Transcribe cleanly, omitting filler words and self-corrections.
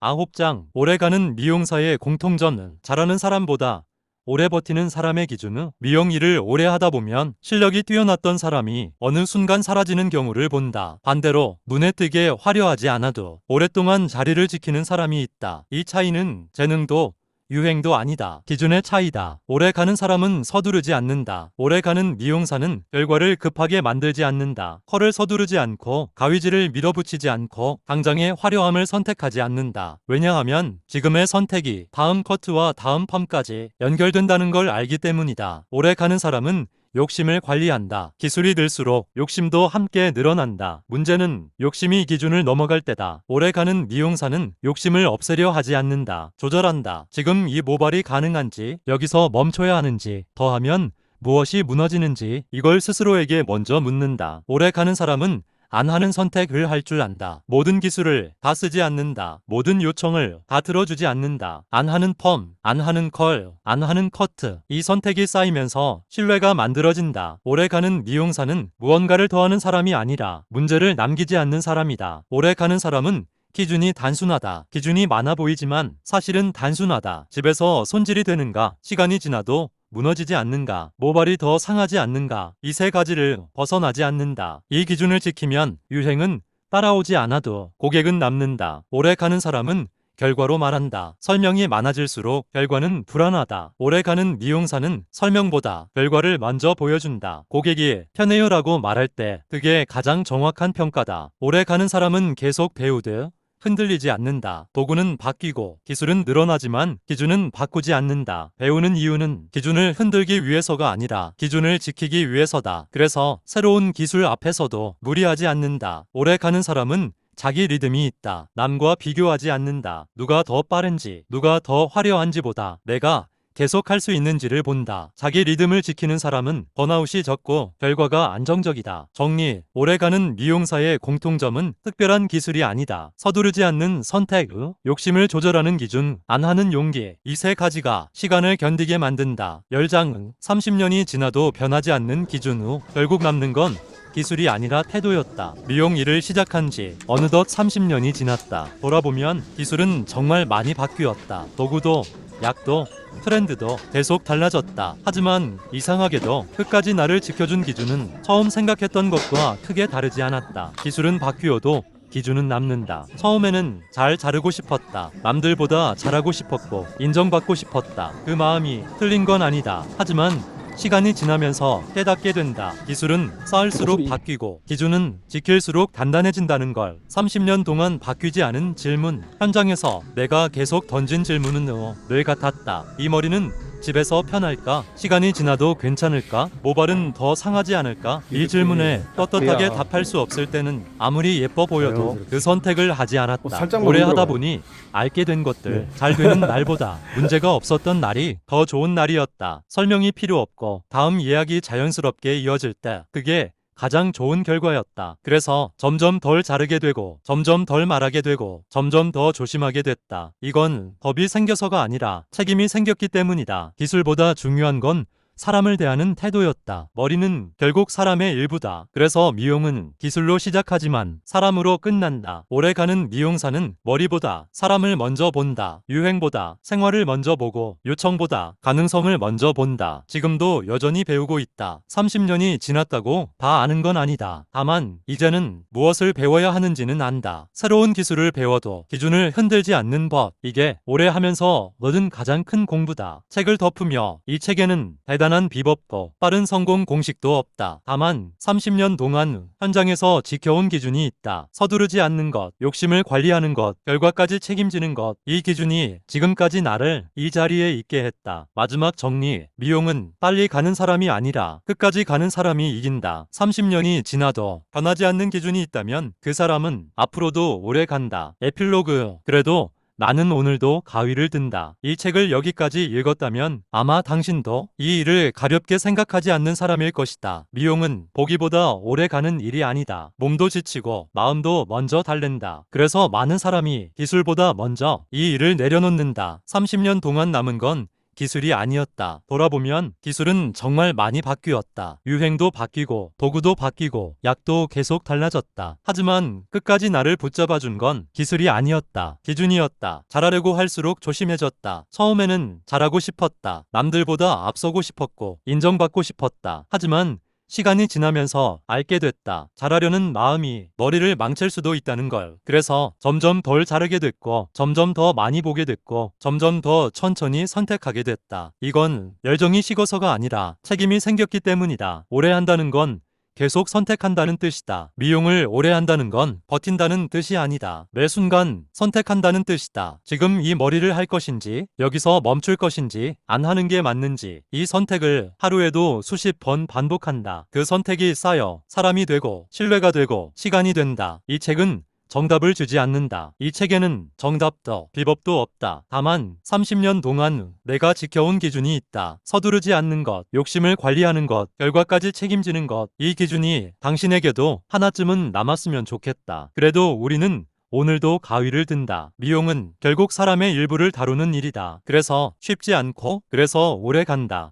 9장. 오래가는 미용사의 공통점은 잘하는 사람보다 오래 버티는 사람의 기준은 미용 일을 오래 하다 보면 실력이 뛰어났던 사람이 어느 순간 사라지는 경우를 본다. 반대로 눈에 띄게 화려하지 않아도 오랫동안 자리를 지키는 사람이 있다. 이 차이는 재능도 유행도 아니다. 기준의 차이다. 오래 가는 사람은 서두르지 않는다. 오래 가는 미용사는 결과를 급하게 만들지 않는다. 컬을 서두르지 않고 가위질을 밀어붙이지 않고 당장의 화려함을 선택하지 않는다. 왜냐하면 지금의 선택이 다음 커트와 다음 펌까지 연결된다는 걸 알기 때문이다. 오래 가는 사람은 욕심을 관리한다. 기술이 늘수록 욕심도 함께 늘어난다. 문제는 욕심이 기준을 넘어갈 때다. 오래가는 미용사는 욕심을 없애려 하지 않는다. 조절한다. 지금 이 모발이 가능한지, 여기서 멈춰야 하는지, 더하면 무엇이 무너지는지 이걸 스스로에게 먼저 묻는다. 오래가는 사람은 안 하는 선택을 할 줄 안다. 모든 기술을 다 쓰지 않는다. 모든 요청을 다 들어주지 않는다. 안 하는 펌, 안 하는 컬, 안 하는 커트. 이 선택이 쌓이면서 신뢰가 만들어진다. 오래가는 미용사는 무언가를 더하는 사람이 아니라 문제를 남기지 않는 사람이다. 오래가는 사람은 기준이 단순하다. 기준이 많아 보이지만 사실은 단순하다. 집에서 손질이 되는가? 시간이 지나도 무너지지 않는가? 모발이 더 상하지 않는가? 이 세 가지를 벗어나지 않는다. 이 기준을 지키면 유행은 따라오지 않아도 고객은 남는다. 오래 가는 사람은 결과로 말한다. 설명이 많아질수록 결과는 불안하다. 오래 가는 미용사는 설명보다 결과를 먼저 보여준다. 고객이 편해요라고 말할 때 그게 가장 정확한 평가다. 오래 가는 사람은 계속 배우듯 흔들리지 않는다. 도구는 바뀌고 기술은 늘어나지만 기준은 바꾸지 않는다. 배우는 이유는 기준을 흔들기 위해서가 아니라 기준을 지키기 위해서다. 그래서 새로운 기술 앞에서도 무리하지 않는다. 오래 가는 사람은 자기 리듬이 있다. 남과 비교하지 않는다. 누가 더 빠른지, 누가 더 화려한지보다 내가 계속 할 수 있는지를 본다. 자기 리듬을 지키는 사람은 번아웃이 적고 결과가 안정적이다. 정리. 오래가는 미용사의 공통점은 특별한 기술이 아니다. 서두르지 않는 선택, 욕심을 조절하는 기준, 안 하는 용기. 이 세 가지가 시간을 견디게 만든다. 열장. 30년이 지나도 변하지 않는 기준 후 결국 남는 건 기술이 아니라 태도였다. 미용 일을 시작한 지 어느덧 30년이 지났다. 돌아보면 기술은 정말 많이 바뀌었다. 도구도 약도 트렌드도 계속 달라졌다. 하지만 이상하게도 끝까지 나를 지켜준 기준은 처음 생각했던 것과 크게 다르지 않았다. 기술은 바뀌어도 기준은 남는다. 처음에는 잘 자르고 싶었다. 남들보다 잘하고 싶었고 인정받고 싶었다. 그 마음이 틀린 건 아니다. 하지만 시간이 지나면서 깨닫게 된다. 기술은 쌓을수록 바뀌고 기준은 지킬수록 단단해진다는 걸. 30년 동안 바뀌지 않은 질문. 현장에서 내가 계속 던진 질문은 늘 같았다. 이 머리는 집에서 편할까? 시간이 지나도 괜찮을까? 모발은 더 상하지 않을까? 이 질문에 떳떳하게 답할 수 없을 때는 아무리 예뻐 보여도 그 선택을 하지 않았다. 오래 하다 보니 알게 된 것들. 잘 되는 날보다 문제가 없었던 날이 더 좋은 날이었다. 설명이 필요 없고 다음 이야기 자연스럽게 이어질 때 그게 가장 좋은 결과였다. 그래서 점점 덜 자르게 되고 점점 덜 말하게 되고 점점 더 조심하게 됐다. 이건 법이 생겨서가 아니라 책임이 생겼기 때문이다. 기술보다 중요한 건 사람을 대하는 태도였다. 머리는 결국 사람의 일부다. 그래서 미용은 기술로 시작하지만 사람으로 끝난다. 오래가는 미용사는 머리보다 사람을 먼저 본다. 유행보다 생활을 먼저 보고 요청보다 가능성을 먼저 본다. 지금도 여전히 배우고 있다. 30년이 지났다고 다 아는 건 아니다. 다만 이제는 무엇을 배워야 하는지는 안다. 새로운 기술을 배워도 기준을 흔들지 않는 법. 이게 오래 하면서 얻은 가장 큰 공부다. 책을 덮으며 이 책에는 대단한 비법도 빠른 성공 공식도 없다. 다만 30년 동안 현장에서 지켜온 기준이 있다. 서두르지 않는 것, 욕심을 관리하는 것, 결과까지 책임지는 것. 이 기준이 지금까지 나를 이 자리에 있게 했다. 마지막 정리. 미용은 빨리 가는 사람이 아니라 끝까지 가는 사람이 이긴다. 30년이 지나도 변하지 않는 기준이 있다면 그 사람은 앞으로도 오래 간다. 에필로그. 그래도 나는 오늘도 가위를 든다. 이 책을 여기까지 읽었다면 아마 당신도 이 일을 가볍게 생각하지 않는 사람일 것이다. 미용은 보기보다 오래 가는 일이 아니다. 몸도 지치고 마음도 먼저 달랜다. 그래서 많은 사람이 기술보다 먼저 이 일을 내려놓는다. 30년 동안 남은 건 기술이 아니었다. 돌아보면 기술은 정말 많이 바뀌었다. 유행도 바뀌고 도구도 바뀌고 약도 계속 달라졌다. 하지만 끝까지 나를 붙잡아준 건 기술이 아니었다. 기준이었다. 잘하려고 할수록 조심해졌다. 처음에는 잘하고 싶었다. 남들보다 앞서고 싶었고 인정받고 싶었다. 하지만 시간이 지나면서 알게 됐다. 잘하려는 마음이 머리를 망칠 수도 있다는 걸. 그래서 점점 덜 잘하게 됐고 점점 더 많이 보게 됐고 점점 더 천천히 선택하게 됐다. 이건 열정이 식어서가 아니라 책임이 생겼기 때문이다. 오래 한다는 건 계속 선택한다는 뜻이다. 미용을 오래 한다는 건 버틴다는 뜻이 아니다. 매 순간 선택한다는 뜻이다. 지금 이 머리를 할 것인지 여기서 멈출 것인지 안 하는 게 맞는지 이 선택을 하루에도 수십 번 반복한다. 그 선택이 쌓여 사람이 되고 신뢰가 되고 시간이 된다. 이 책은 정답을 주지 않는다. 이 책에는 정답도 비법도 없다. 다만 30년 동안 내가 지켜온 기준이 있다. 서두르지 않는 것, 욕심을 관리하는 것, 결과까지 책임지는 것. 이 기준이 당신에게도 하나쯤은 남았으면 좋겠다. 그래도 우리는 오늘도 가위를 든다. 미용은 결국 사람의 일부를 다루는 일이다. 그래서 쉽지 않고 그래서 오래 간다.